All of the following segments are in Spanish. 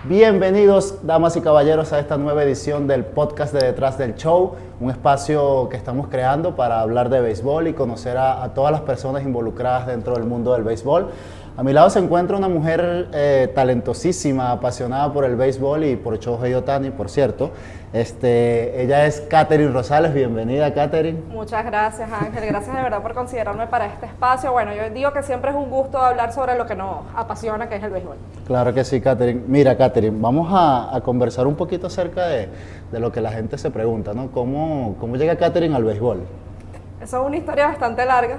Bienvenidos, damas y caballeros, a esta nueva edición del podcast de Detrás del Show, un espacio que estamos creando para hablar de béisbol y conocer a todas las personas involucradas dentro del mundo del béisbol. A mi lado se encuentra una mujer talentosísima, apasionada por el béisbol y por Shohei Ohtani, por cierto. Ella es Katherine Rosales. Bienvenida, Katherine. Muchas gracias, Ángel. Gracias de verdad por considerarme para este espacio. Bueno, yo digo que siempre es un gusto hablar sobre lo que nos apasiona, que es el béisbol. Claro que sí, Katherine. Mira, Katherine, vamos a conversar un poquito acerca de lo que la gente se pregunta, ¿no? ¿Cómo llega Katherine al béisbol? Eso es una historia bastante larga.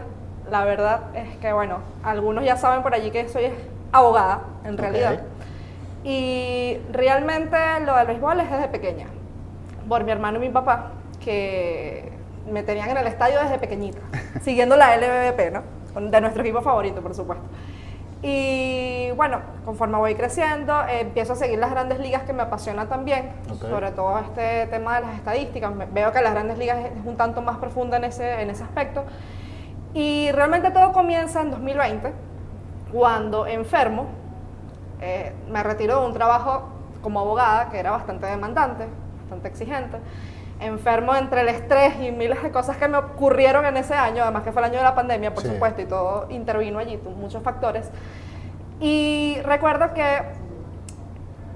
La verdad es que, bueno, algunos ya saben por allí que soy abogada, en realidad. Okay. Y realmente lo del béisbol es desde pequeña. Por mi hermano y mi papá, que me tenían en el estadio desde pequeñita, siguiendo la LBBP, ¿no? De nuestro equipo favorito, por supuesto. Y bueno, conforme voy creciendo, empiezo a seguir las grandes ligas, que me apasiona también, sobre todo este tema de las estadísticas. Veo que las grandes ligas es un tanto más profunda en ese aspecto. Y realmente todo comienza en 2020, cuando enfermo, me retiro de un trabajo como abogada, que era bastante demandante, bastante exigente. Enfermo entre el estrés y miles de cosas que me ocurrieron en ese año, además que fue el año de la pandemia, por supuesto, y todo intervino allí, muchos factores. Y recuerdo que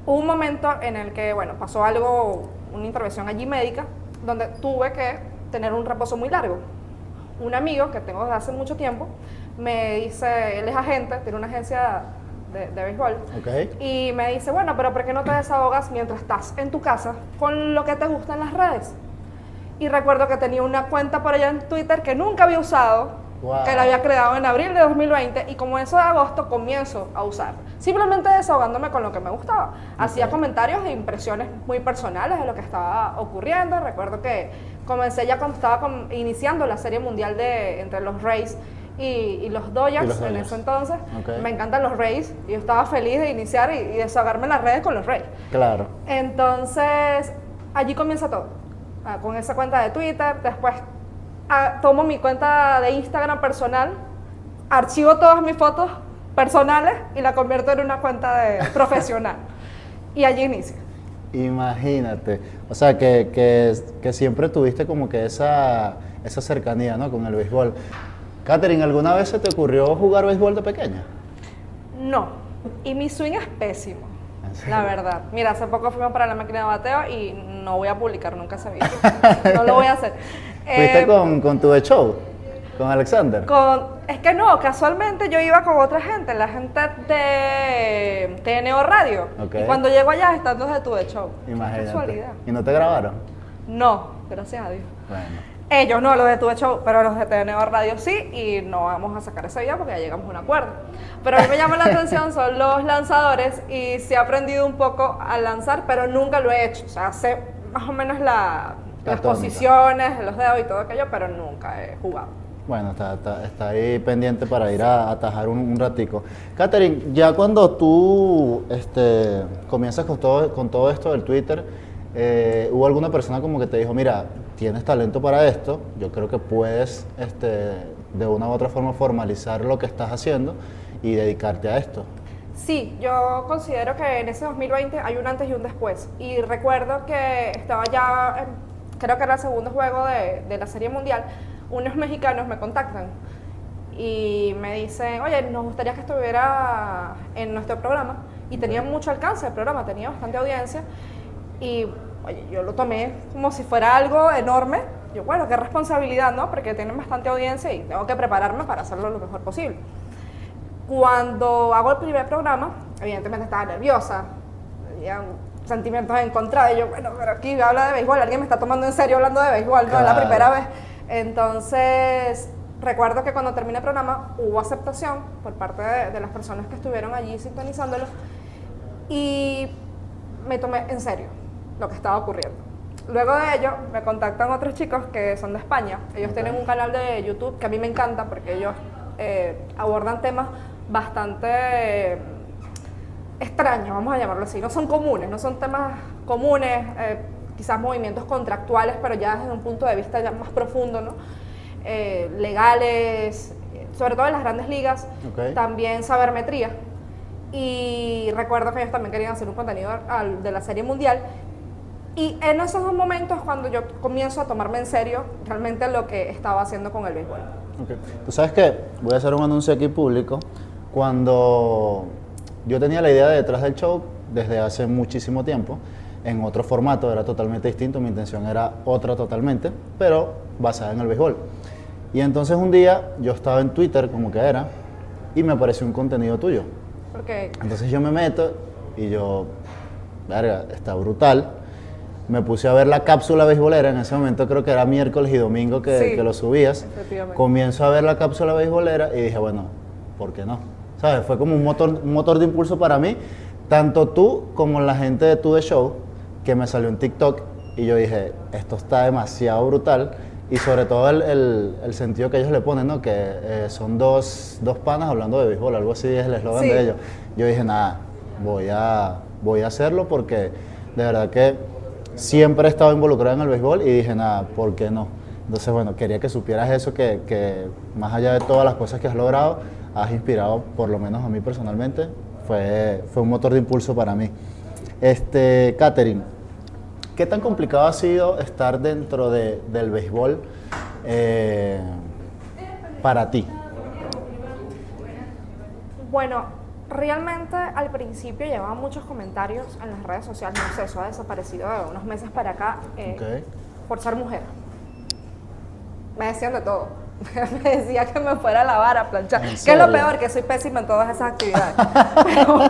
hubo un momento en el que, bueno, pasó algo, una intervención allí médica, donde tuve que tener un reposo muy largo. Un amigo que tengo desde hace mucho tiempo me dice, él es agente, tiene una agencia de béisbol, y me dice, bueno, pero ¿por qué no te desahogas mientras estás en tu casa con lo que te gusta en las redes? Y recuerdo que tenía una cuenta por allá en Twitter que nunca había usado, que la había creado en abril de 2020, y como eso de agosto comienzo a usar, simplemente desahogándome con lo que me gustaba. Hacía comentarios e impresiones muy personales de lo que estaba ocurriendo. Recuerdo que comencé ya cuando estaba iniciando la Serie Mundial entre los Rays y los Dodgers en ese entonces. Me encantan los Rays y yo estaba feliz de iniciar y desahogarme en las redes con los Rays. Claro. Entonces, allí comienza todo, con esa cuenta de Twitter. Después tomo mi cuenta de Instagram personal, archivo todas mis fotos personales y la convierto en una cuenta profesional. Y allí inicia. Imagínate, o sea que siempre tuviste como que esa cercanía, ¿no?, con el béisbol. Katherine, ¿alguna vez se te ocurrió jugar béisbol de pequeña? No, y mi swing es pésimo, la verdad. Mira, hace poco fuimos para la máquina de bateo y no voy a publicar nunca ese video, no lo voy a hacer. ¿Fuiste con tu show? ¿Con Alexander? Es que no, casualmente yo iba con otra gente, la gente de TNO Radio. Y cuando llego allá están los de Tu Show. Imagínate. Casualidad. ¿Y no te grabaron? No, gracias a Dios. Bueno. Ellos no, los de Tu Show, pero los de TNO Radio sí, y no vamos a sacar ese video porque ya llegamos a un acuerdo. Pero a mí me llama la atención son los lanzadores, y sí he aprendido un poco a lanzar, pero nunca lo he hecho. O sea, sé más o menos las posiciones, los dedos y todo aquello, pero nunca he jugado. Bueno, está ahí pendiente para ir a atajar un ratico. Katherine, ya cuando tú comienzas con todo esto del Twitter, ¿hubo alguna persona como que te dijo, mira, tienes talento para esto, yo creo que puedes de una u otra forma formalizar lo que estás haciendo y dedicarte a esto? Sí, yo considero que en ese 2020 hay un antes y un después. Y recuerdo que estaba ya, creo que era el segundo juego de la Serie Mundial. Unos mexicanos me contactan y me dicen, oye, nos gustaría que estuviera en nuestro programa. Y tenía mucho alcance el programa, tenía bastante audiencia. Y oye, yo lo tomé como si fuera algo enorme. Yo, bueno, qué responsabilidad, ¿no? Porque tienen bastante audiencia y tengo que prepararme para hacerlo lo mejor posible. Cuando hago el primer programa, evidentemente estaba nerviosa, había sentimientos encontrados. Y yo, bueno, pero aquí habla de béisbol, alguien me está tomando en serio hablando de béisbol, no es la primera vez. Entonces, recuerdo que cuando terminé el programa hubo aceptación por parte de las personas que estuvieron allí sintonizándolo, y me tomé en serio lo que estaba ocurriendo. Luego de ello, me contactan otros chicos que son de España. Ellos tienen un canal de YouTube que a mí me encanta porque ellos abordan temas bastante extraños, vamos a llamarlo así. No son comunes, no son temas comunes, quizás movimientos contractuales, pero ya desde un punto de vista ya más profundo, ¿no? Legales, sobre todo en las grandes ligas, también sabermetría. Y recuerdo que ellos también querían hacer un contenido de la Serie Mundial. Y en esos dos momentos cuando yo comienzo a tomarme en serio realmente lo que estaba haciendo con el béisbol. Okay. Tú sabes que voy a hacer un anuncio aquí público. Cuando yo tenía la idea de Detrás del Show desde hace muchísimo tiempo, en otro formato, era totalmente distinto, mi intención era otra totalmente, pero basada en el béisbol. Y entonces un día yo estaba en Twitter, como que era, y me apareció un contenido tuyo. Okay. Entonces yo me meto y yo, verga, está brutal. Me puse a ver la cápsula beisbolera, en ese momento creo que era miércoles y domingo que lo subías. Comienzo a ver la cápsula beisbolera y dije, bueno, ¿por qué no? ¿Sabes? Fue como un motor de impulso para mí, tanto tú como la gente de Tu The Show, que me salió en TikTok, y yo dije, esto está demasiado brutal, y sobre todo el sentido que ellos le ponen, ¿no? Que son dos panas hablando de béisbol, algo así es el eslogan de ellos. Yo dije, nada, voy a hacerlo porque de verdad que siempre he estado involucrado en el béisbol y dije, nada, ¿por qué no? Entonces, bueno, quería que supieras eso, que más allá de todas las cosas que has logrado, has inspirado, por lo menos a mí personalmente, fue un motor de impulso para mí. Katherine, ¿qué tan complicado ha sido estar dentro del béisbol para ti? Bueno, realmente al principio llevaba muchos comentarios en las redes sociales, no sé, eso ha desaparecido de unos meses para acá, por ser mujer. Me decían de todo. Me decía que me fuera a lavar, a planchar, que es lo peor, que soy pésima en todas esas actividades. Pero,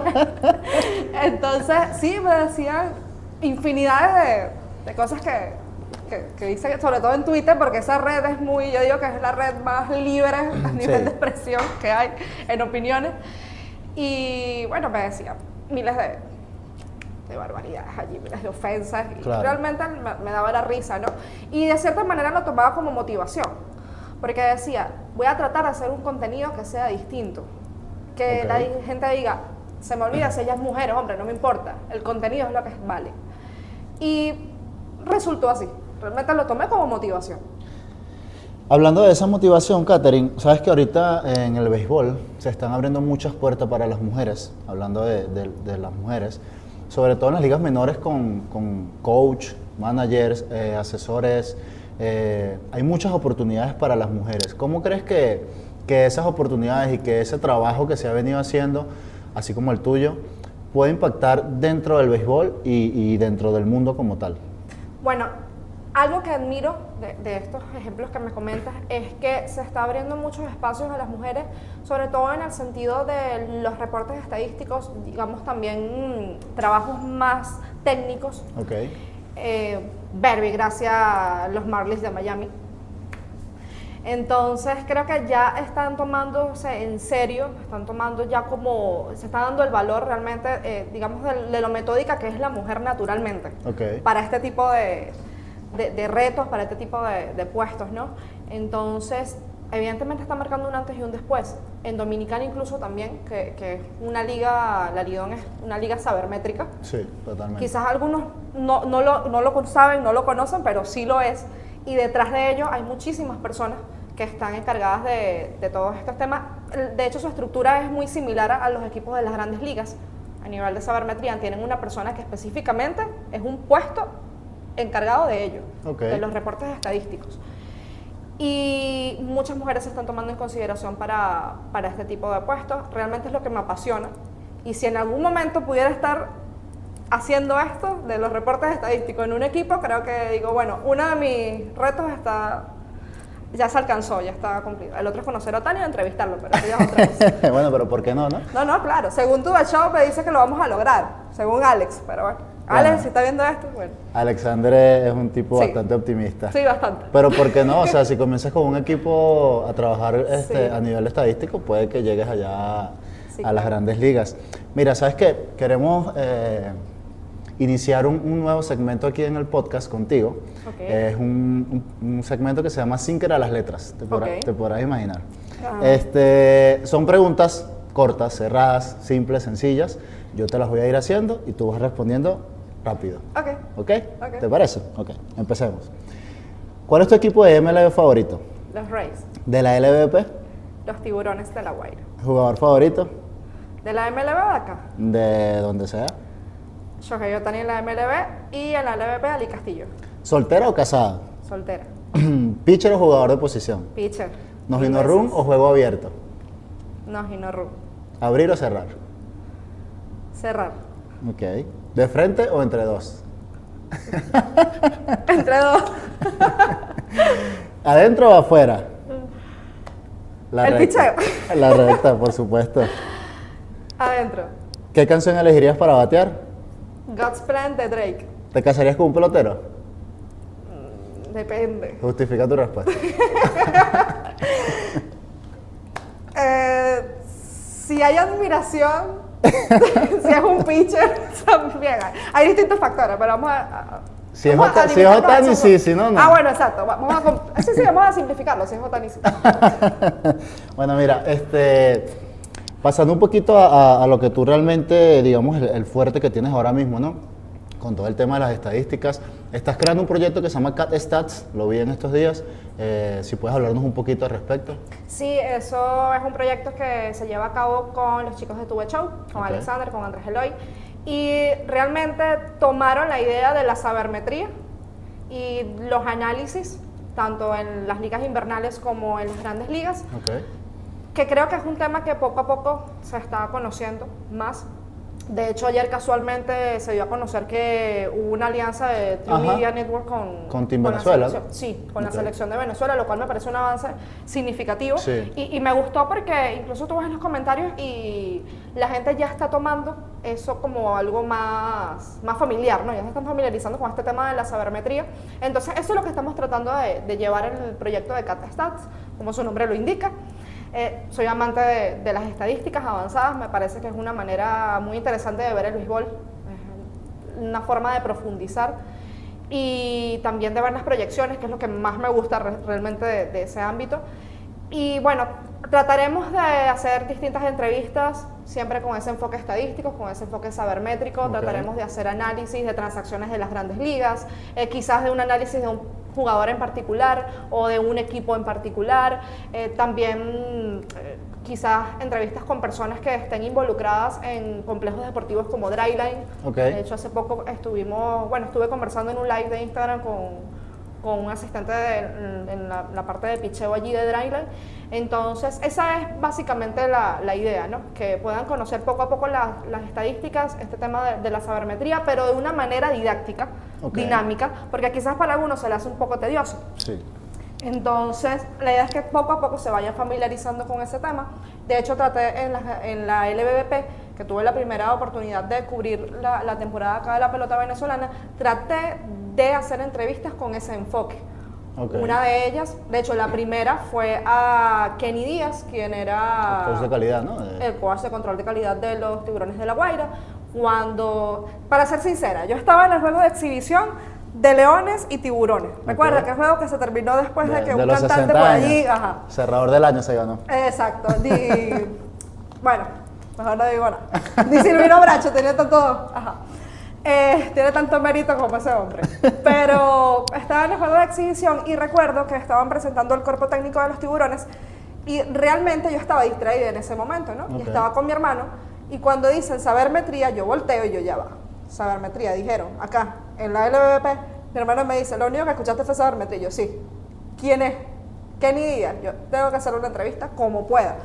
entonces, sí, me decían infinidades de cosas que hice, sobre todo en Twitter, porque esa red es muy, yo digo que es la red más libre a nivel de expresión que hay en opiniones. Y bueno, me decían miles de barbaridades allí, miles de ofensas, y realmente me daba la risa, ¿no? Y de cierta manera lo tomaba como motivación, porque decía, voy a tratar de hacer un contenido que sea distinto, que la gente diga, se me olvida si ella es mujer o hombre, no me importa, el contenido es lo que vale. Y resultó así, realmente lo tomé como motivación. Hablando de esa motivación, Katherine, sabes que ahorita en el béisbol se están abriendo muchas puertas para las mujeres, hablando de las mujeres, sobre todo en las ligas menores con coach, managers, asesores, hay muchas oportunidades para las mujeres. ¿Cómo crees que esas oportunidades y que ese trabajo que se ha venido haciendo, así como el tuyo, puede impactar dentro del béisbol y dentro del mundo como tal? Bueno, algo que admiro de estos ejemplos que me comentas es que se está abriendo muchos espacios a las mujeres, sobre todo en el sentido de los reportes estadísticos, digamos también trabajos más técnicos. Verbi, gracias a los Marlins de Miami. Entonces creo que ya están tomándose en serio, están tomando ya como, se está dando el valor realmente, digamos, de lo metódica que es la mujer naturalmente, para este tipo de retos, para este tipo de puestos, ¿no? Entonces, evidentemente está marcando un antes y un después. En Dominicana incluso también, que es una liga, la Lidón es una liga sabermétrica. Sí, totalmente. Quizás algunos no lo saben, no lo conocen, pero sí lo es. Y detrás de ello hay muchísimas personas que están encargadas de todos estos temas. De hecho, su estructura es muy similar a los equipos de las grandes ligas. A nivel de sabermetría, tienen una persona que específicamente es un puesto encargado de ello, de los reportes estadísticos. Y muchas mujeres se están tomando en consideración para este tipo de puestos. Realmente es lo que me apasiona. Y si en algún momento pudiera estar haciendo esto de los reportes estadísticos en un equipo, creo que digo, bueno, uno de mis retos ya se alcanzó, ya está cumplido. El otro es conocer a Otani y entrevistarlo, pero eso ya es otra cosa. Bueno, pero ¿por qué no? No, claro. Según Tu The Show me dice que lo vamos a lograr, según Alex, pero bueno. Alex, si está viendo esto, bueno. Alexander es un tipo bastante optimista. Sí, bastante. Pero ¿por qué no? O sea, si comienzas con un equipo a trabajar a nivel estadístico, puede que llegues allá a las grandes ligas. Mira, ¿sabes qué? Queremos iniciar un nuevo segmento aquí en el podcast contigo. Es un segmento que se llama Sinker a las letras, te podrás imaginar. Son preguntas cortas, cerradas, simples, sencillas. Yo te las voy a ir haciendo y tú vas respondiendo rápido. ¿Ok? ¿Te parece? Ok, empecemos. ¿Cuál es tu equipo de MLB favorito? Los Rays. ¿De la LVP? Los Tiburones de La Guaira. ¿Jugador favorito? ¿De la MLB de acá? De donde sea. Shohei Ohtani en la MLB y en la LVP Ali Castillo. ¿Soltera o casada? Soltera. ¿Pitcher o jugador de posición? Pitcher. ¿Nos Mil vino run veces. o juego abierto? No, y no Ru. ¿Abrir o cerrar? Cerrar. Ok. ¿De frente o entre dos? Entre dos. ¿Adentro o afuera? La El recta. picheo. La recta, por supuesto. Adentro. ¿Qué canción elegirías para batear? God's Plan de Drake. ¿Te casarías con un pelotero? Depende. Justifica tu respuesta. Si hay admiración, si es un pitcher, también hay distintos factores, pero vamos a Si es vamos a si es limitarnos a Ohtani, esos sí, dos. si no, no. Ah, bueno, exacto. Sí, vamos a simplificarlo, si es Ohtani, sí. Bueno, mira, pasando un poquito a lo que tú realmente, digamos, el fuerte que tienes ahora mismo, ¿no? Con todo el tema de las estadísticas. Estás creando un proyecto que se llama Cat Stats, lo vi en estos días. Si puedes hablarnos un poquito al respecto. Sí, eso es un proyecto que se lleva a cabo con los chicos de Tuve Show, con Ok. Alexander, con Andrés Eloy, y realmente tomaron la idea de la sabermetría y los análisis, tanto en las ligas invernales como en las grandes ligas, Ok. que creo que es un tema que poco a poco se está conociendo más. De hecho, ayer casualmente se dio a conocer que hubo una alianza de True Ajá. Media Network con Team la Venezuela. selección. Sí, con la Ok. selección de Venezuela, lo cual me parece un avance significativo. Sí. Y me gustó porque incluso tú ves en los comentarios y la gente ya está tomando eso como algo más familiar, ¿no? Ya se están familiarizando con este tema de la sabermetría. Entonces, eso es lo que estamos tratando de llevar en el proyecto de Cat Stats, como su nombre lo indica. Soy amante de las estadísticas avanzadas, me parece que es una manera muy interesante de ver el béisbol, una forma de profundizar y también de ver las proyecciones, que es lo que más me gusta realmente de ese ámbito. Y bueno, trataremos de hacer distintas entrevistas, siempre con ese enfoque estadístico, con ese enfoque sabermétrico. Ok. Trataremos de hacer análisis de transacciones de las grandes ligas, quizás de un análisis de un jugador en particular o de un equipo en particular. También quizás entrevistas con personas que estén involucradas en complejos deportivos como Dryline. Ok. De hecho, hace poco estuve conversando en un live de Instagram con un asistente en la parte de picheo allí de Dryline. Entonces, esa es básicamente la idea, ¿no? Que puedan conocer poco a poco las estadísticas, este tema de la sabermetría, pero de una manera didáctica, Ok. dinámica, porque quizás para algunos se le hace un poco tedioso. Sí. Entonces, la idea es que poco a poco se vayan familiarizando con ese tema. De hecho, traté en la LBBP, que tuve la primera oportunidad de cubrir la temporada acá de la pelota venezolana, traté de hacer entrevistas con ese enfoque. Ok. Una de ellas, de hecho la primera fue a Kenny Díaz, quien era Coach de calidad, ¿no? el coach de control de calidad de los Tiburones de La Guaira. Cuando, para ser sincera, yo estaba en el juego de exhibición de Leones y Tiburones. Recuerda Ok. que el juego que se terminó después de que de un los cantante 60 por años. allí, ajá. Cerrador del año se ganó. Exacto. Bueno, mejor no digo nada. Ni Silvino Bracho tenía tanto, ajá. Tiene tanto mérito como ese hombre. Pero estaba en el juego de exhibición y recuerdo que estaban presentando el cuerpo técnico de los Tiburones y realmente yo estaba distraída en ese momento, ¿no? Ok. Y estaba con mi hermano y cuando dicen sabermetría, yo volteo y yo ya va. Sabermetría, dijeron, acá, en la LBBP, mi hermano me dice, lo único que escuchaste fue sabermetría. Y yo, sí. ¿Quién es? Kenny Díaz. Yo tengo que hacer una entrevista como pueda.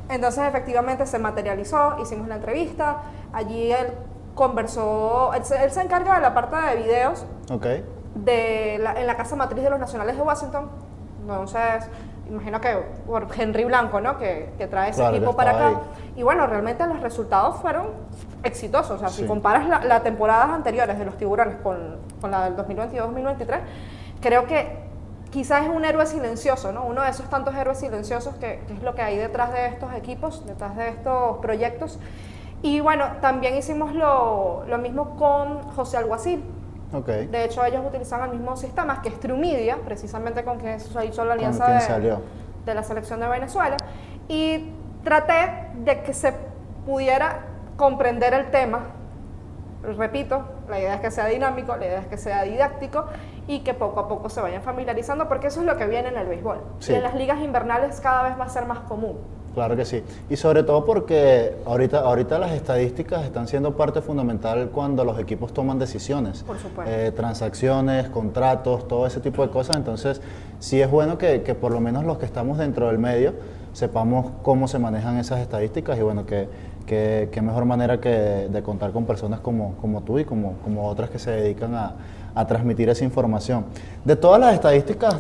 Entonces, efectivamente, se materializó, hicimos la entrevista. Allí él conversó, él se encarga de la parte de videos Ok. en la casa matriz de los Nacionales de Washington. Entonces, imagino que por Henry Blanco, ¿no? Que trae ese Claro, equipo que para acá. estaba Y bueno, realmente los resultados fueron exitosos. O sea, Sí. si comparas las temporadas anteriores de los Tiburones con la del 2022-2023, creo que quizás es un héroe silencioso, ¿no? Uno de esos tantos héroes silenciosos que es lo que hay detrás de estos equipos, detrás de estos proyectos. Y bueno, también hicimos lo mismo con José Alguacil. Ok. De hecho, ellos utilizan el mismo sistema, que es True Media, precisamente con quien se hizo la alianza quien salió. de la selección de Venezuela. Y traté de que se pudiera comprender el tema. Repito, la idea es que sea dinámico, la idea es que sea didáctico y que poco a poco se vayan familiarizando, porque eso es lo que viene en el béisbol. Sí. Y en las ligas invernales cada vez va a ser más común. Claro que sí. Y sobre todo porque ahorita las estadísticas están siendo parte fundamental cuando los equipos toman decisiones. Por supuesto. Transacciones, contratos, todo ese tipo de cosas. Entonces, sí es bueno que por lo menos los que estamos dentro del medio sepamos cómo se manejan esas estadísticas y bueno, qué mejor manera que de contar con personas como tú y como otras que se dedican a transmitir esa información. De todas las estadísticas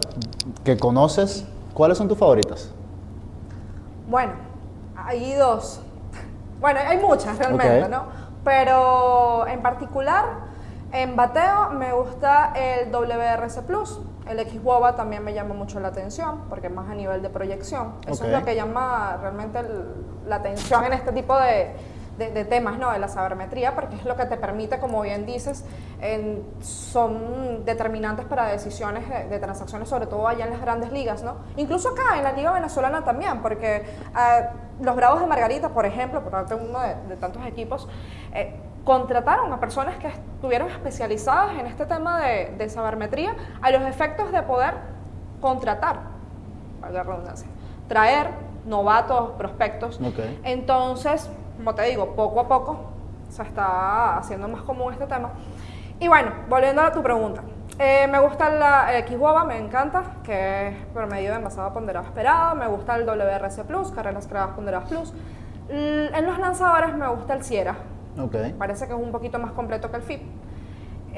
que conoces, ¿cuáles son tus favoritas? Bueno, hay dos. Bueno, hay muchas realmente, Ok. ¿no? Pero en particular, en bateo me gusta el WRC Plus. El XWOBA también me llama mucho la atención porque es más a nivel de proyección. Eso es Ok. lo que llama realmente la atención en este tipo de temas, ¿no? De la sabermetría, porque es lo que te permite, como bien dices, son determinantes para decisiones de transacciones, sobre todo allá en las grandes ligas, ¿no? Incluso acá en la Liga Venezolana también, porque los Bravos de Margarita, por ejemplo, por darte uno de tantos equipos, contrataron a personas que estuvieron especializadas en este tema de sabermetría a los efectos de poder contratar, valga la redundancia, traer novatos, prospectos. Ok. Entonces, como te digo, poco a poco se está haciendo más común este tema. Y bueno, volviendo a tu pregunta, me gusta el XWOBA, me encanta, que es promedio de envasado ponderado esperado. Me gusta el WRC Plus, carreras creadas ponderadas Plus. En los lanzadores me gusta el Sierra. Ok. Parece que es un poquito más completo que el FIP.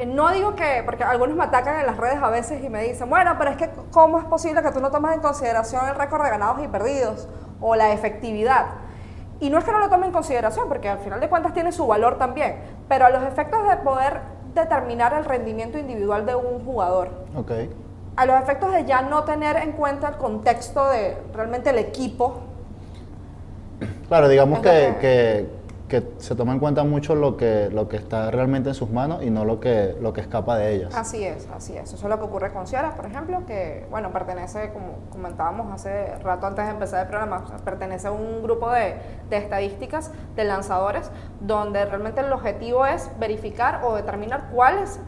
No digo que, porque algunos me atacan en las redes a veces y me dicen, bueno, pero es que ¿cómo es posible que tú no tomas en consideración el récord de ganados y perdidos o la efectividad? Y no es que no lo tome en consideración, porque al final de cuentas tiene su valor también, pero a los efectos de poder determinar el rendimiento individual de un jugador, Ok. a los efectos de ya no tener en cuenta el contexto de realmente el equipo. Claro, digamos Es lo que se toma en cuenta mucho lo que está realmente en sus manos y no lo que escapa de ellas. Así es, así es. Eso es lo que ocurre con Sierra, por ejemplo, que, bueno, pertenece, como comentábamos hace rato antes de empezar el programa, pertenece a un grupo de estadísticas de lanzadores, donde realmente el objetivo es verificar o determinar cuáles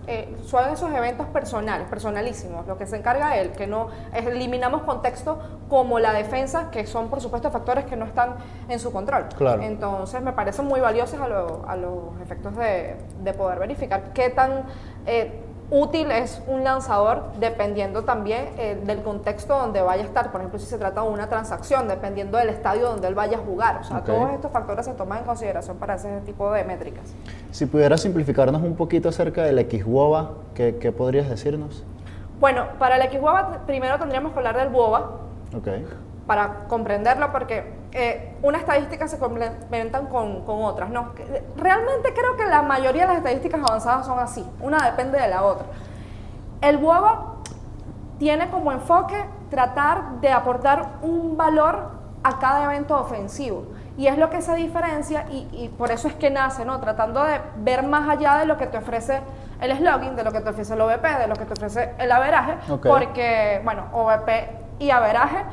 son esos eventos personales, personalísimos, lo que se encarga él, que no eliminamos contexto como la defensa, que son, por supuesto, factores que no están en su control. Claro. Entonces, me parecen muy valiosos a los efectos de poder verificar qué tan útil es un lanzador dependiendo también del contexto donde vaya a estar. Por ejemplo, si se trata de una transacción, dependiendo del estadio donde él vaya a jugar. O sea, Ok. todos estos factores se toman en consideración para ese tipo de métricas. Si pudieras simplificarnos un poquito acerca del XWOBA, ¿qué podrías decirnos? Bueno, para el XWOBA primero tendríamos que hablar del WOBA Ok. para comprenderlo, porque unas estadísticas se complementan con otras, ¿no? Realmente creo que la mayoría de las estadísticas avanzadas son así, una depende de la otra. El WOBA tiene como enfoque tratar de aportar un valor a cada evento ofensivo, y es lo que se diferencia y por eso es que nace, ¿no? Tratando de ver más allá de lo que te ofrece el slugging, de lo que te ofrece el OVP, de lo que te ofrece el averaje, Ok. porque, bueno, OVP y averaje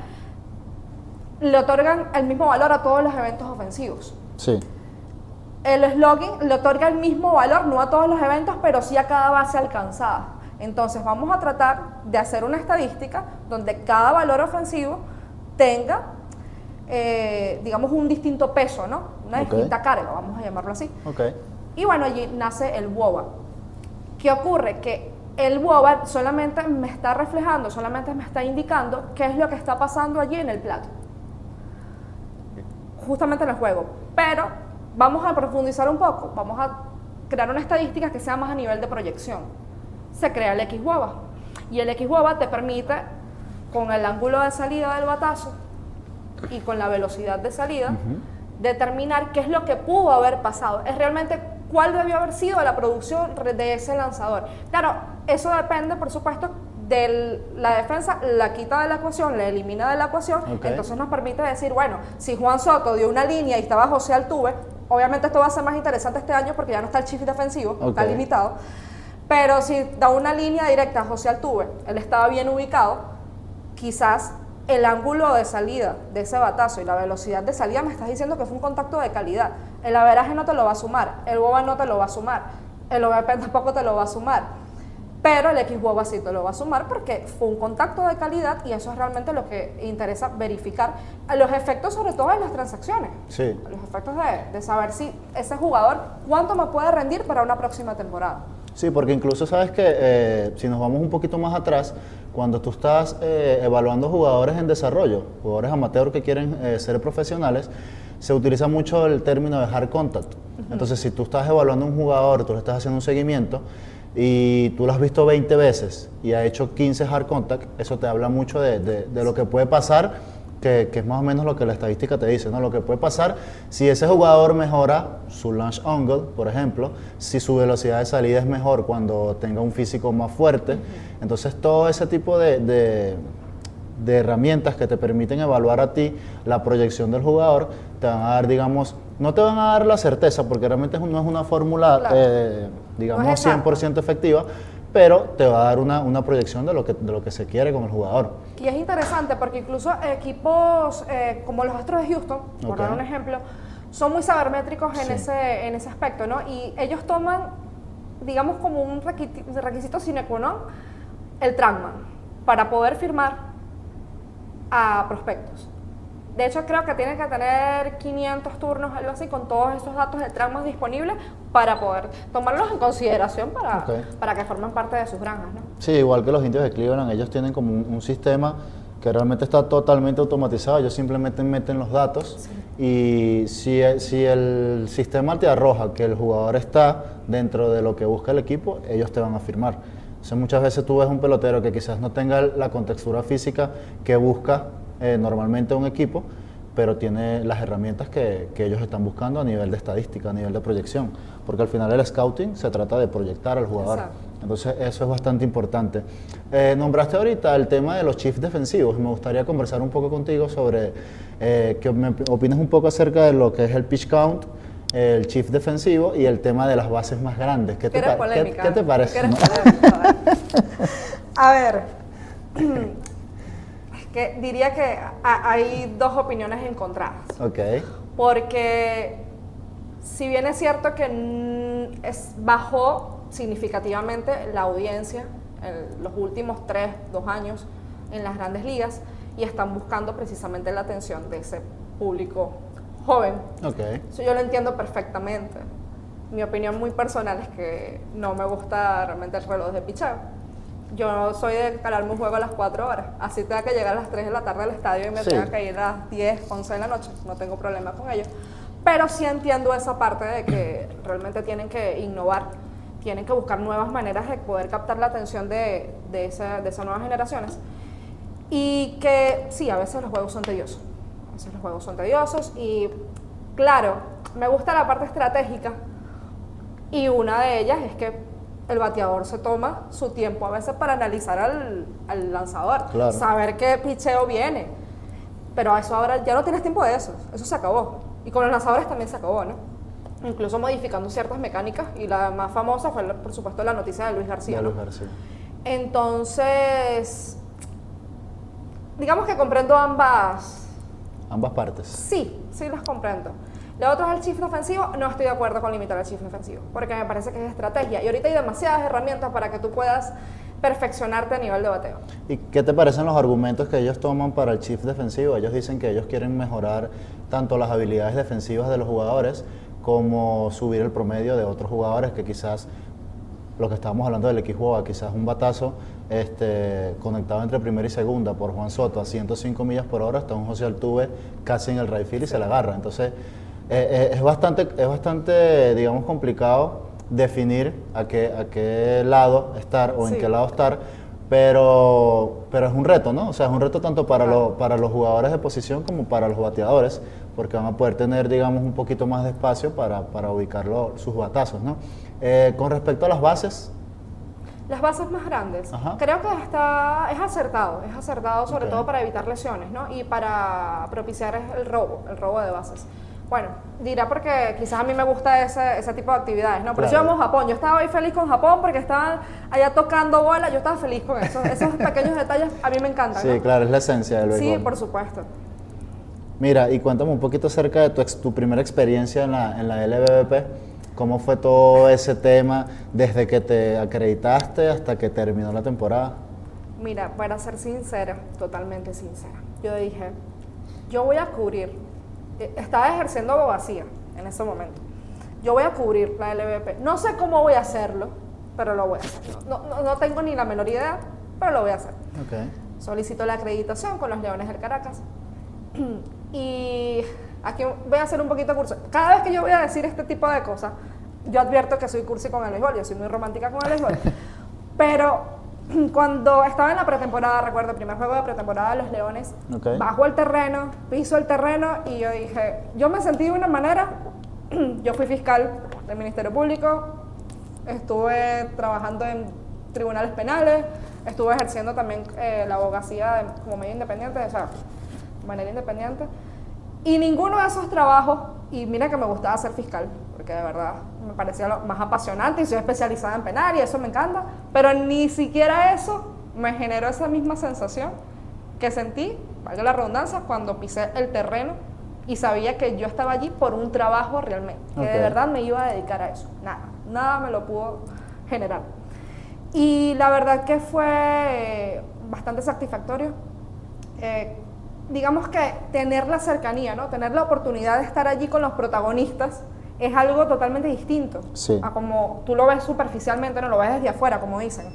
le otorgan el mismo valor a todos los eventos ofensivos. Sí. El slugging le otorga el mismo valor, no a todos los eventos, pero sí a cada base alcanzada. Entonces vamos a tratar de hacer una estadística donde cada valor ofensivo tenga, digamos, un distinto peso, ¿no? Una Ok. distinta carga, vamos a llamarlo así. Ok. Y bueno, allí nace el WOBA. ¿Qué ocurre? Que el WOBA solamente me está reflejando, solamente me está indicando qué es lo que está pasando allí en el plato, justamente en el juego. Pero vamos a profundizar un poco, vamos a crear una estadística que sea más a nivel de proyección. Se crea el XWOBA, y el XWOBA te permite, con el ángulo de salida del batazo y con la velocidad de salida, determinar qué es lo que pudo haber pasado. Es realmente cuál debió haber sido la producción de ese lanzador. Claro, eso depende, por supuesto, de la defensa, la quita de la ecuación, la elimina de la ecuación. Ok. Entonces nos permite decir, bueno, si Juan Soto dio una línea y estaba José Altuve, obviamente esto va a ser más interesante este año porque ya no está el shift defensivo, está Ok. limitado. Pero si da una línea directa a José Altuve, él estaba bien ubicado, quizás el ángulo de salida de ese batazo y la velocidad de salida me estás diciendo que fue un contacto de calidad. El averaje no te lo va a sumar, el WOBA no te lo va a sumar, el OVP tampoco te lo va a sumar. pero el XWOW así te lo va a sumar porque fue un contacto de calidad y eso es realmente lo que interesa verificar. Los efectos sobre todo en las transacciones. Sí. Los efectos de saber si ese jugador, cuánto me puede rendir para una próxima temporada. Sí, porque incluso sabes que si nos vamos un poquito más atrás, cuando tú estás evaluando jugadores en desarrollo, jugadores amateur que quieren ser profesionales, se utiliza mucho el término de hard contact. Entonces, si tú estás evaluando un jugador, tú le estás haciendo un seguimiento y tú lo has visto 20 veces y ha hecho 15 hard contact, eso te habla mucho de lo que puede pasar, que es más o menos lo que la estadística te dice, ¿no? Lo que puede pasar si ese jugador mejora su launch angle, por ejemplo, si su velocidad de salida es mejor cuando tenga un físico más fuerte. Entonces, todo ese tipo de herramientas que te permiten evaluar a ti la proyección del jugador, te van a dar, digamos, no te van a dar la certeza, porque realmente no es una fórmula, Claro. digamos, No es exacta. 100% efectiva, pero te va a dar una proyección de lo que se quiere con el jugador. Y es interesante porque incluso equipos como los Astros de Houston, por Ok. dar un ejemplo, son muy sabermétricos en, Sí. en ese aspecto, ¿no? Y ellos toman, digamos, como un requisito sine qua non el trackman para poder firmar a prospectos. De hecho, creo que tienen que tener 500 turnos, algo así, con todos esos datos de trackman disponibles para poder tomarlos en consideración para que formen parte de sus granjas, ¿no? Sí, igual que los indios de Cleveland, ellos tienen como un sistema que realmente está totalmente automatizado. Ellos simplemente meten los datos y si el sistema te arroja que el jugador está dentro de lo que busca el equipo, ellos te van a firmar. Entonces, muchas veces tú ves un pelotero que quizás no tenga la contextura física que busca normalmente un equipo, pero tiene las herramientas que ellos están buscando a nivel de estadística, a nivel de proyección, porque al final el scouting se trata de proyectar al jugador. Exacto. Entonces eso es bastante importante. Nombraste ahorita el tema de los chiefs defensivos y me gustaría conversar un poco contigo sobre que me opines un poco acerca de lo que es el pitch count, el chief defensivo y el tema de las bases más grandes. ¿Qué te parece? ¿No? Polémica. A ver, es que diría que hay dos opiniones encontradas. Ok, Porque si bien es cierto que bajó significativamente la audiencia en los últimos 2 años en las grandes ligas y están buscando precisamente la atención de ese público joven. ok. Eso yo lo entiendo perfectamente. Mi opinión muy personal es que no me gusta realmente el reloj de picheo. Yo soy de calarme un juego a las 4 horas, así tenga que llegar a las 3 de la tarde al estadio y me Sí. tenga que ir a las 10, 11 de la noche, no tengo problema con ello. Pero sí entiendo esa parte de que realmente tienen que innovar, tienen que buscar nuevas maneras de poder captar la atención de esas nuevas generaciones. Y que sí, a veces los juegos son tediosos. A veces los juegos son tediosos y claro, me gusta la parte estratégica y una de ellas es que el bateador se toma su tiempo a veces para analizar al lanzador, Claro. saber qué picheo viene. Pero eso ahora ya no tienes tiempo de eso se acabó. Y con los lanzadores también se acabó, ¿no? Incluso modificando ciertas mecánicas y la más famosa fue, por supuesto, la noticia de Luis García. De ¿no? Luis García. Entonces, digamos que comprendo ambas. Ambas partes. Sí las comprendo. Lo otro es el shift ofensivo, no estoy de acuerdo con limitar el shift ofensivo, porque me parece que es estrategia y ahorita hay demasiadas herramientas para que tú puedas perfeccionarte a nivel de bateo. ¿Y qué te parecen los argumentos que ellos toman para el chief defensivo? Ellos dicen que ellos quieren mejorar tanto las habilidades defensivas de los jugadores como subir el promedio de otros jugadores que quizás, lo que estábamos hablando del XWOA, quizás un batazo conectado entre primera y segunda por Juan Soto a 105 millas por hora, está un José Altuve casi en el right field y se la agarra. Entonces, es bastante, digamos, complicado definir a qué lado estar o en qué lado estar, pero es un reto, ¿no? O sea, es un reto tanto para los jugadores de posición como para los bateadores, porque van a poder tener, digamos, un poquito más de espacio para ubicar sus batazos, ¿no? Con respecto a las bases. Las bases más grandes, Ajá. creo que es acertado sobre Ok. todo para evitar lesiones, ¿no? Y para propiciar el robo de bases. Bueno, dirá porque quizás a mí me gusta ese tipo de actividades, ¿no? Por eso Claro. íbamos a Japón. Yo estaba ahí feliz con Japón porque estaban allá tocando bola. Yo estaba feliz con eso. Esos pequeños detalles a mí me encantan, Sí, ¿no? claro, es la esencia del béisbol. Sí, por supuesto. Mira, y cuéntame un poquito acerca de tu primera experiencia en la LBBP. ¿Cómo fue todo ese tema desde que te acreditaste hasta que terminó la temporada? Mira, para ser sincera, totalmente sincera, yo dije, yo voy a cubrir, estaba ejerciendo abogacía en ese momento, yo voy a cubrir la LVP, no sé cómo voy a hacerlo, pero lo voy a hacer, no tengo ni la menor idea, pero lo voy a hacer. Okay. Solicito la acreditación con los Leones del Caracas y aquí voy a hacer un poquito curso. Cada vez que yo voy a decir este tipo de cosas, yo advierto que soy cursi con el béisbol, yo soy muy romántica con el béisbol, pero cuando estaba en la pretemporada, recuerdo el primer juego de pretemporada de los Leones, okay, bajo el terreno, piso el terreno y yo dije, yo me sentí de una manera, yo fui fiscal del Ministerio Público, estuve trabajando en tribunales penales, estuve ejerciendo también la abogacía como medio independiente, o sea, de manera independiente, y ninguno de esos trabajos, y mira que me gustaba ser fiscal, porque de verdad me parecía lo más apasionante y soy especializada en penal y eso me encanta, pero ni siquiera eso me generó esa misma sensación que sentí, valga la redundancia, cuando pisé el terreno y sabía que yo estaba allí por un trabajo realmente, que de verdad me iba a dedicar a eso, nada me lo pudo generar. Y la verdad que fue bastante satisfactorio. Digamos que tener la cercanía, ¿no? Tener la oportunidad de estar allí con los protagonistas es algo totalmente distinto a como tú lo ves superficialmente, no lo ves desde afuera, como dicen.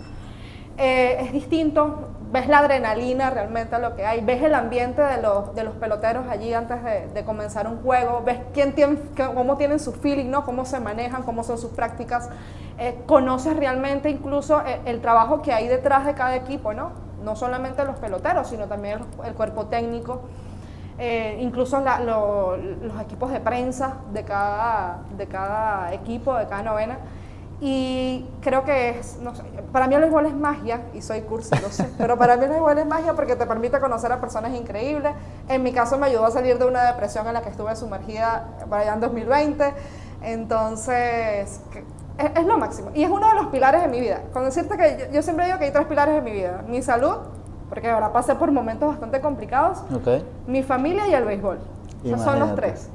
Es distinto, ves la adrenalina realmente lo que hay, ves el ambiente de los peloteros allí antes de comenzar un juego, ves cómo tienen su feeling, ¿no? Cómo se manejan, cómo son sus prácticas, conoces realmente incluso el trabajo que hay detrás de cada equipo, ¿no? No solamente los peloteros, sino también el cuerpo técnico, incluso los equipos de prensa de cada equipo, de cada novena. Y creo que no sé, para mí el béisbol es magia, y soy cursi, no sé, pero para mí el béisbol es magia porque te permite conocer a personas increíbles. En mi caso me ayudó a salir de una depresión en la que estuve sumergida para allá en 2020, entonces es lo máximo, y es uno de los pilares de mi vida. Con decirte que yo siempre digo que hay 3 pilares de mi vida: mi salud, porque ahora pasé por momentos bastante complicados, mi familia y el béisbol. Esos son los 3.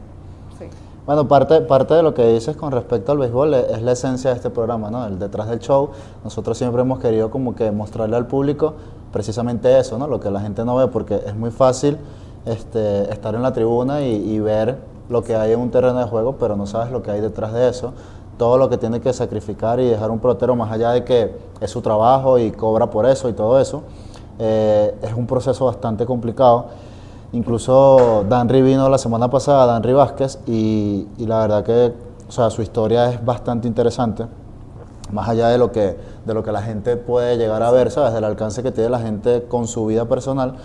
Sí. Bueno, parte de lo que dices con respecto al béisbol es la esencia de este programa, ¿no? El detrás del show. Nosotros siempre hemos querido como que mostrarle al público precisamente eso, ¿no? Lo que la gente no ve, porque es muy fácil estar en la tribuna y ver lo que hay en un terreno de juego, pero no sabes lo que hay detrás de eso, todo lo que tiene que sacrificar y dejar un pelotero, más allá de que es su trabajo y cobra por eso y todo eso. Es un proceso bastante complicado. Incluso Danry vino la semana pasada, Danry Vázquez, y la verdad que, o sea, su historia es bastante interesante, más allá de lo que la gente puede llegar a ver, ¿sabes? Del alcance que tiene la gente con su vida personal.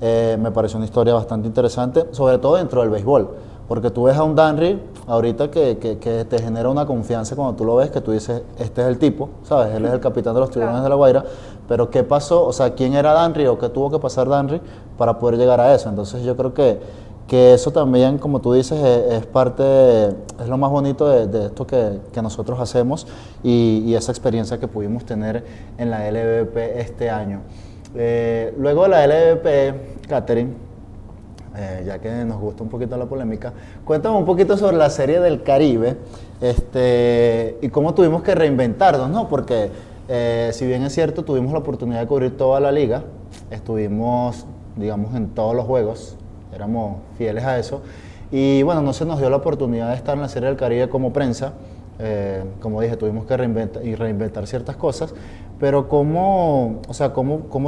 Me pareció una historia bastante interesante, sobre todo dentro del béisbol, porque tú ves a un Danry ahorita que te genera una confianza cuando tú lo ves, que tú dices, este es el tipo, ¿sabes? Él es el capitán de los Tiburones de La Guaira, pero ¿qué pasó? O sea, ¿quién era Danry o qué tuvo que pasar Danry para poder llegar a eso? Entonces yo creo que eso también, como tú dices, es parte, es lo más bonito de esto que nosotros hacemos y esa experiencia que pudimos tener en la LVP este año. Luego de la LVP, Katherine, ya que nos gusta un poquito la polémica, cuéntame un poquito sobre la Serie del Caribe y cómo tuvimos que reinventarnos, ¿no? Porque si bien es cierto, tuvimos la oportunidad de cubrir toda la liga, estuvimos, digamos, en todos los juegos, éramos fieles a eso, y bueno, no se nos dio la oportunidad de estar en la Serie del Caribe como prensa. Como dije, tuvimos que reinventar ciertas cosas, pero ¿cómo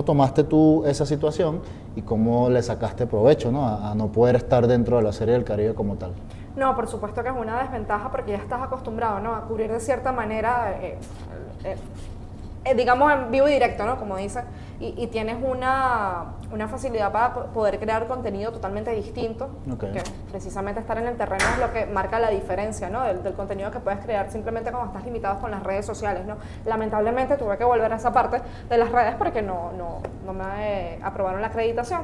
tomaste tú esa situación y cómo le sacaste provecho, ¿no? a no poder estar dentro de la Serie del Caribe como tal? No, por supuesto que es una desventaja porque ya estás acostumbrado, ¿no? A cubrir de cierta manera, digamos en vivo y directo, ¿no? Como dicen, y tienes una facilidad para poder crear contenido totalmente distinto, que precisamente estar en el terreno es lo que marca la diferencia, ¿no? del contenido que puedes crear simplemente cuando estás limitado con las redes sociales, ¿no? Lamentablemente tuve que volver a esa parte de las redes porque no me aprobaron la acreditación.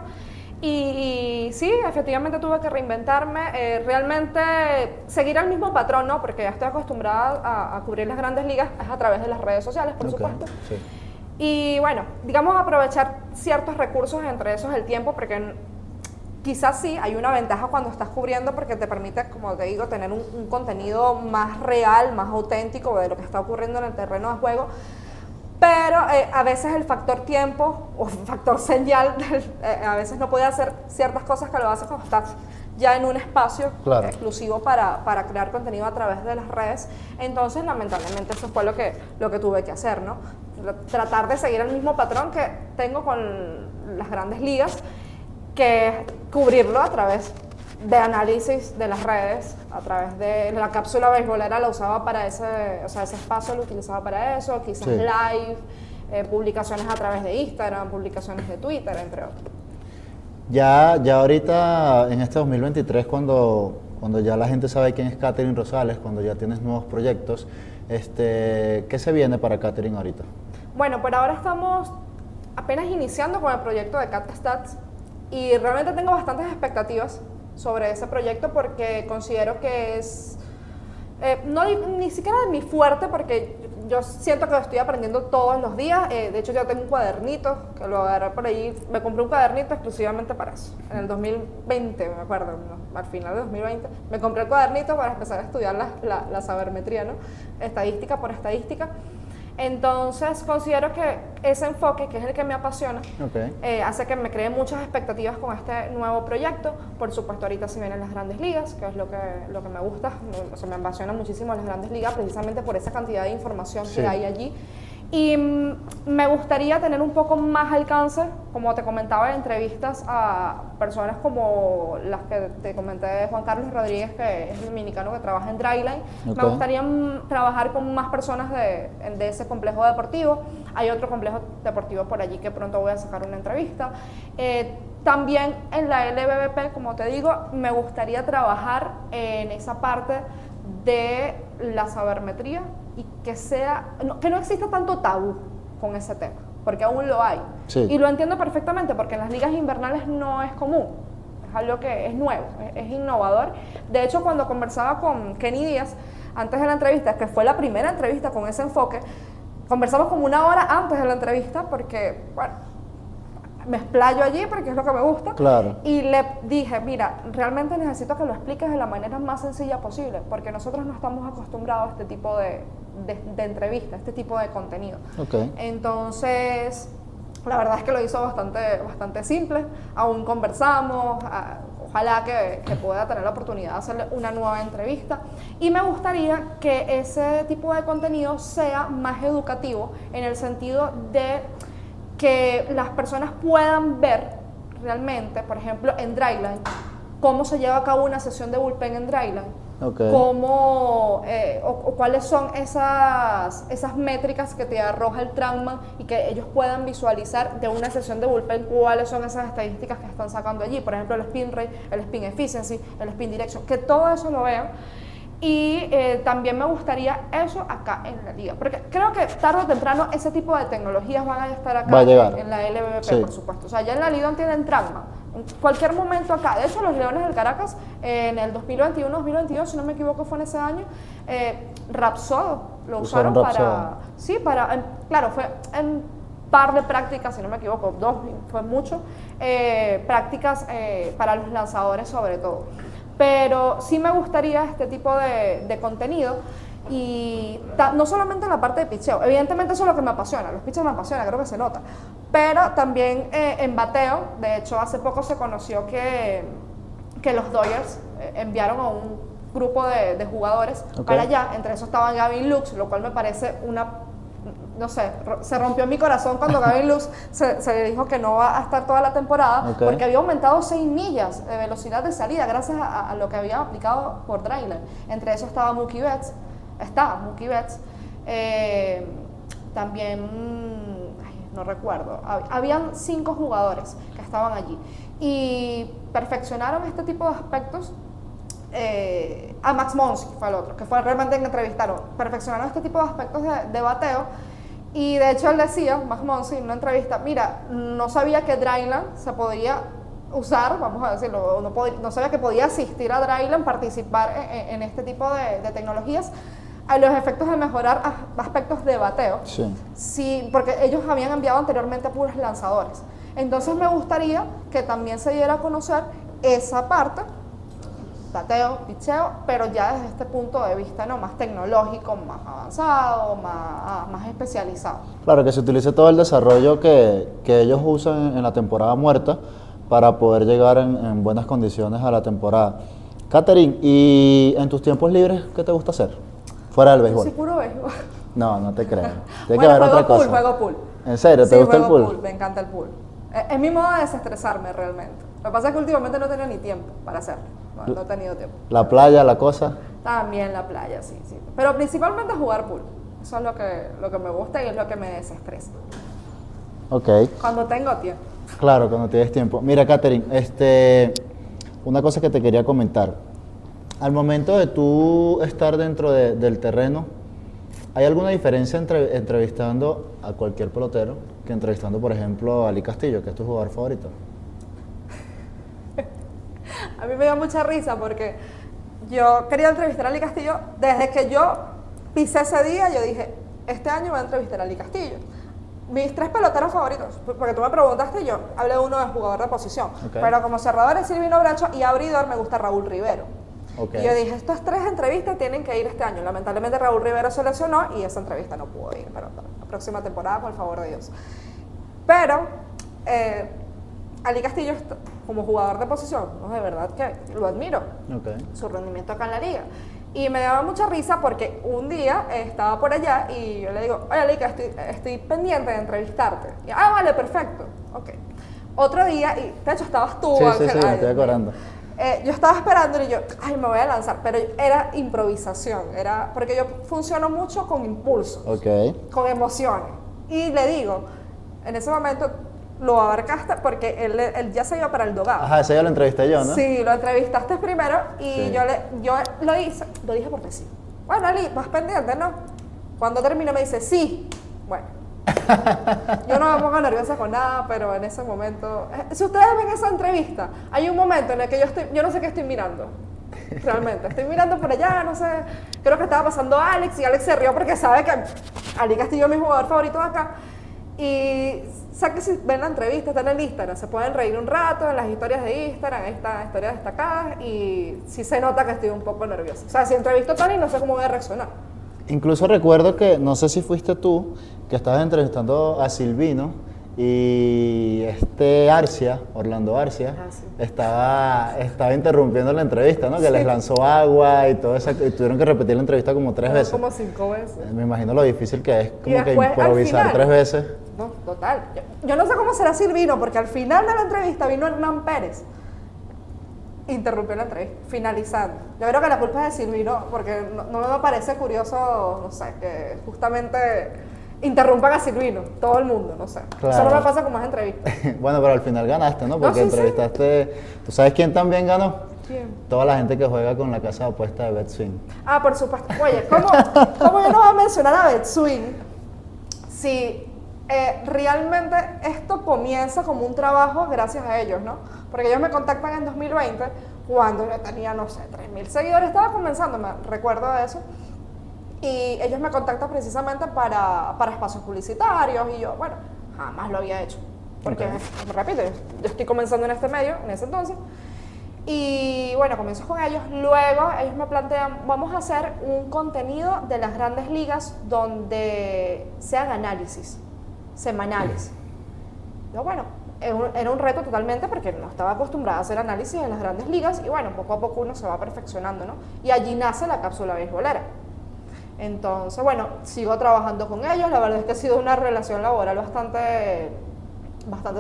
Y sí, efectivamente tuve que reinventarme, realmente seguir el mismo patrón, ¿no? Porque ya estoy acostumbrada a cubrir las grandes ligas, es a través de las redes sociales, por supuesto. Sí. Y bueno, digamos aprovechar ciertos recursos, entre esos el tiempo, porque Quizás sí, hay una ventaja cuando estás cubriendo porque te permite, como te digo, tener un contenido más real, más auténtico de lo que está ocurriendo en el terreno de juego. Pero a veces el factor tiempo o factor señal, a veces no puede hacer ciertas cosas que lo haces cuando estás ya en un espacio exclusivo para crear contenido a través de las redes. Entonces, lamentablemente, eso fue lo que tuve que hacer, ¿no? Tratar de seguir el mismo patrón que tengo con las grandes ligas, que es cubrirlo a través de análisis de las redes, a través de la cápsula beisbolera la usaba para ese espacio lo utilizaba para eso, quizás live, publicaciones a través de Instagram, publicaciones de Twitter, entre otros. Ya ahorita, en este 2023, cuando ya la gente sabe quién es Katherine Rosales, cuando ya tienes nuevos proyectos, ¿qué se viene para Katherine ahorita? Bueno, por ahora estamos apenas iniciando con el proyecto de CatStats y realmente tengo bastantes expectativas sobre ese proyecto porque considero que es, ni siquiera de mi fuerte, porque yo siento que lo estoy aprendiendo todos los días. De hecho, ya tengo un cuadernito que lo agarré por ahí. Me compré un cuadernito exclusivamente para eso. En el 2020, me acuerdo, ¿no? Al final de 2020, me compré el cuadernito para empezar a estudiar la sabermetría, ¿no? Estadística por estadística. Entonces considero que ese enfoque, que es el que me apasiona, hace que me cree muchas expectativas con este nuevo proyecto. Por supuesto, ahorita se vienen las grandes ligas, que es lo que me gusta. O sea, me apasiona muchísimo las grandes ligas, precisamente por esa cantidad de información que hay allí. Y me gustaría tener un poco más alcance, como te comentaba, en entrevistas a personas como las que te comenté de Juan Carlos Rodríguez, que es el dominicano que trabaja en Dryline. Me gustaría trabajar con más personas de ese complejo deportivo. Hay otro complejo deportivo por allí que pronto voy a sacar una entrevista. También en la LBBP, como te digo, me gustaría trabajar en esa parte de la sabermetría y que no exista tanto tabú con ese tema, porque aún lo hay. Y lo entiendo perfectamente, porque en las ligas invernales no es común, es algo que es nuevo, es innovador. De hecho, cuando conversaba con Kenny Díaz, antes de la entrevista, que fue la primera entrevista con ese enfoque, conversamos como una hora antes de la entrevista, porque, bueno, me explayo allí porque es lo que me gusta. Y le dije, mira, realmente necesito que lo expliques de la manera más sencilla posible, porque nosotros no estamos acostumbrados a este tipo de entrevistas, este tipo de contenido. Entonces, la verdad es que lo hizo bastante simple. Aún conversamos, ojalá que pueda tener la oportunidad de hacerle una nueva entrevista. Y me gustaría que ese tipo de contenido sea más educativo, en el sentido de que las personas puedan ver realmente, por ejemplo, en Dryline, cómo se lleva a cabo una sesión de bullpen en Dryline, cómo, o cuáles son esas métricas que te arroja el Trackman, y que ellos puedan visualizar de una sesión de bullpen cuáles son esas estadísticas que están sacando allí, por ejemplo, el spin rate, el spin efficiency, el spin direction, que todo eso lo vean. Y también me gustaría eso acá en la liga, porque creo que tarde o temprano ese tipo de tecnologías van a estar acá en la LBBP, por supuesto. O sea, ya en la Lidón tienen Trackman, en cualquier momento acá. De hecho, los Leones del Caracas en el 2021-2022, si no me equivoco fue en ese año, Rapsodo lo usaron para... Sí, claro, fue en par de prácticas, si no me equivoco, 2, fue mucho, prácticas para los lanzadores sobre todo. Pero sí me gustaría este tipo de contenido, y no solamente en la parte de pitcheo, evidentemente eso es lo que me apasiona, los pitchers me apasiona, creo que se nota, pero también en bateo. De hecho, hace poco se conoció que los Dodgers enviaron a un grupo de jugadores para allá, entre esos estaba Gavin Lux, lo cual me parece no sé, se rompió mi corazón cuando Gavin Lux se dijo que no va a estar toda la temporada, porque había aumentado 6 millas de velocidad de salida gracias a lo que había aplicado por Dryline. Entre eso estaba Mookie Betts, también, no recuerdo, habían 5 jugadores que estaban allí y perfeccionaron este tipo de aspectos. A Max Muncy fue el otro, que fue realmente en que entrevistaron, perfeccionaron este tipo de aspectos de bateo. Y de hecho él decía, Max Muncy, en una entrevista, mira, no sabía que Dryland se podía usar, vamos a decirlo, no sabía que podía asistir a Dryland, participar en este tipo de tecnologías, a los efectos de mejorar aspectos de bateo. Sí, porque ellos habían enviado anteriormente a puros lanzadores. Entonces me gustaría que también se diera a conocer esa parte, bateo, picheo, pero ya desde este punto de vista, ¿no? Más tecnológico, más avanzado, más especializado. Claro, que se utilice todo el desarrollo que ellos usan en la temporada muerta para poder llegar en buenas condiciones a la temporada. Katherine, ¿y en tus tiempos libres qué te gusta hacer? Fuera del béisbol. Sí, puro béisbol. No, no te creo. Tiene Bueno, que haber otra juego cosa. juego pool. ¿En serio? ¿Te Sí, gusta el juego pool? Me encanta el pool. Es mi modo de desestresarme realmente. Lo que pasa es que últimamente no he tenido ni tiempo para hacerlo. No he tenido tiempo. La playa, la cosa. También la playa, sí. Pero principalmente jugar pool. Eso es lo que me gusta y es lo que me desestresa. Ok. Cuando tengo tiempo. Claro, cuando tienes tiempo. Mira, Katherine, una cosa que te quería comentar. Al momento de tú estar dentro del terreno, ¿hay alguna diferencia entre entrevistando a cualquier pelotero que entrevistando, por ejemplo, a Ali Castillo, que es tu jugador favorito? A mí me dio mucha risa porque yo quería entrevistar a Ali Castillo. Desde que yo pisé ese día, yo dije, este año voy a entrevistar a Ali Castillo. Mis 3 peloteros favoritos, porque tú me preguntaste, yo hablé de uno de jugador de posición, pero como cerrador es Silvino Bracho y abridor me gusta Raúl Rivero. Y yo dije, estas 3 entrevistas tienen que ir este año. Lamentablemente Raúl Rivero se lesionó y esa entrevista no pudo ir, pero la próxima temporada, por el favor de Dios. Pero Ali Castillo, como jugador de posición, ¿no? De verdad que lo admiro, su rendimiento acá en la liga. Y me daba mucha risa porque un día estaba por allá y yo le digo, oye, Alica, estoy pendiente de entrevistarte. Y, vale, perfecto. Ok. Otro día, y de hecho estabas tú, sí, Ángel. Sí, me estoy acordando. Yo estaba esperando y yo, me voy a lanzar, pero era improvisación, porque yo funciono mucho con impulsos, con emociones. Y le digo, en ese momento lo abarcaste porque él ya se iba para el dogado. Ajá, ese ya lo entrevisté yo, ¿no? Sí, lo entrevistaste primero y yo lo dije porque sí. Bueno, Ali, vas pendiente, ¿no? Cuando termine me dice, sí. Bueno, yo no me pongo nerviosa con nada, pero en ese momento, si ustedes ven esa entrevista, hay un momento en el que yo no sé qué estoy mirando. Realmente, estoy mirando por allá, no sé, creo que estaba pasando Alex y Alex se rió porque sabe que Ali Castillo es mi jugador favorito de acá. Y sé que si ven la entrevista, está en el Instagram, se pueden reír un rato en las historias de Instagram, ahí están historias destacadas y sí se nota que estoy un poco nerviosa. O sea, si entrevisto a Tony no sé cómo voy a reaccionar. Incluso recuerdo que, no sé si fuiste tú, que estabas entrevistando a Silvino y Orlando Arcia, sí. estaba interrumpiendo la entrevista, ¿no? Que les lanzó agua y todo eso, y tuvieron que repetir la entrevista como 3 veces. Como 5 veces. Me imagino lo difícil que es como después, que improvisar final, 3 veces. No, total. Yo no sé cómo será Silvino, porque al final de la entrevista vino Hernán Pérez. Interrumpió la entrevista, finalizando. Yo creo que la culpa es de Silvino, porque no me parece curioso, no sé, que justamente interrumpan a Silvino, todo el mundo, no sé. Claro. Eso no me pasa con más entrevistas. Bueno, pero al final ganaste, ¿no? Porque entrevistaste... ¿Tú sabes quién también ganó? ¿Quién? Toda la gente que juega con la casa de apuesta de BetSwing. Por supuesto. Oye, ¿cómo yo no voy a mencionar a BetSwing si realmente esto comienza como un trabajo gracias a ellos, ¿no? Porque ellos me contactan en 2020 cuando yo tenía, no sé, 3.000 seguidores, estaba comenzando, me recuerdo de eso. Y ellos me contactan precisamente para espacios publicitarios y yo, bueno, jamás lo había hecho. Porque, repito, yo estoy comenzando en este medio, en ese entonces. Y bueno, comienzo con ellos. Luego ellos me plantean, vamos a hacer un contenido de las grandes ligas donde sean análisis semanales. Yo, bueno, era un reto totalmente porque no estaba acostumbrada a hacer análisis en las grandes ligas y bueno, poco a poco uno se va perfeccionando, ¿no? Y allí nace la cápsula beisbolera. Entonces, bueno, sigo trabajando con ellos. La verdad es que ha sido una relación laboral bastante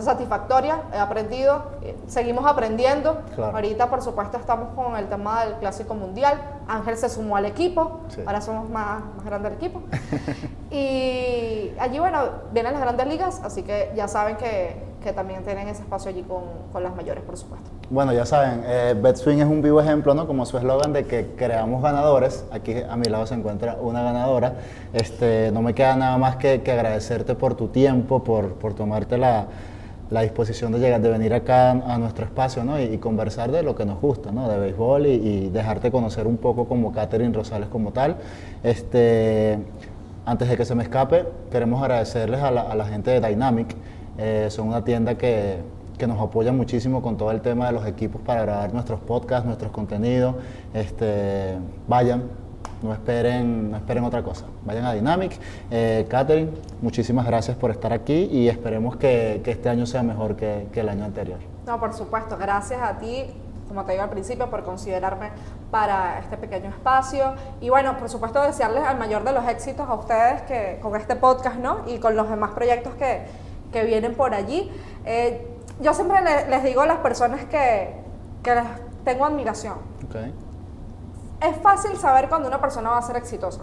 satisfactoria. He aprendido, seguimos aprendiendo. Claro. Ahorita, por supuesto, estamos con el tema del Clásico Mundial. Ángel se sumó al equipo, ahora somos más grande el equipo. Y allí, bueno, vienen las grandes ligas, así que ya saben que también tienen ese espacio allí con las mayores, por supuesto. Bueno, ya saben, BetSwing es un vivo ejemplo, ¿no? Como su eslogan de que creamos ganadores. Aquí a mi lado se encuentra una ganadora. No me queda nada más que agradecerte por tu tiempo, por tomarte la disposición de venir acá a nuestro espacio, ¿no? Y conversar de lo que nos gusta, ¿no? De béisbol y dejarte conocer un poco como Katherine Rosales como tal. Antes de que se me escape, queremos agradecerles a la gente de Dynamic. Son una tienda que que nos apoyan muchísimo con todo el tema de los equipos para grabar nuestros podcasts, nuestros contenidos. Vayan, no esperen otra cosa. Vayan a Dynamic. Catherine, muchísimas gracias por estar aquí y esperemos que este año sea mejor que el año anterior. No, por supuesto, gracias a ti, como te digo al principio, por considerarme para este pequeño espacio. Y bueno, por supuesto, desearles el mayor de los éxitos a ustedes que, con este podcast, ¿no? Y con los demás proyectos que vienen por allí. Yo siempre les digo a las personas que les tengo admiración. Okay. Es fácil saber cuando una persona va a ser exitosa,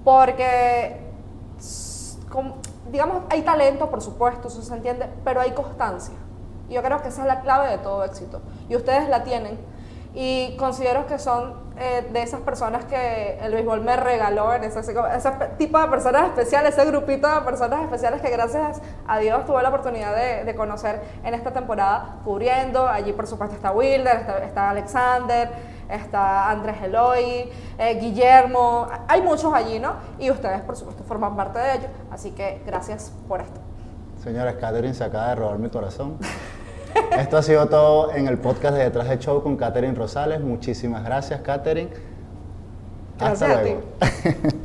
porque, digamos, hay talento, por supuesto, eso se entiende, pero hay constancia. Yo creo que esa es la clave de todo éxito, y ustedes la tienen, y considero que son de esas personas que el béisbol me regaló, ese tipo de personas especiales, ese grupito de personas especiales que gracias a Dios tuve la oportunidad de conocer en esta temporada cubriendo. Allí por supuesto está Wilder, está Alexander, está Andrés Eloy, Guillermo, hay muchos allí, ¿no? Y ustedes por supuesto forman parte de ello, así que gracias por esto. Señora, Catherine se acaba de robar mi corazón. Esto ha sido todo en el podcast de Detrás del Show con Catherine Rosales. Muchísimas gracias, Catherine. Gracias Hasta a luego. ti.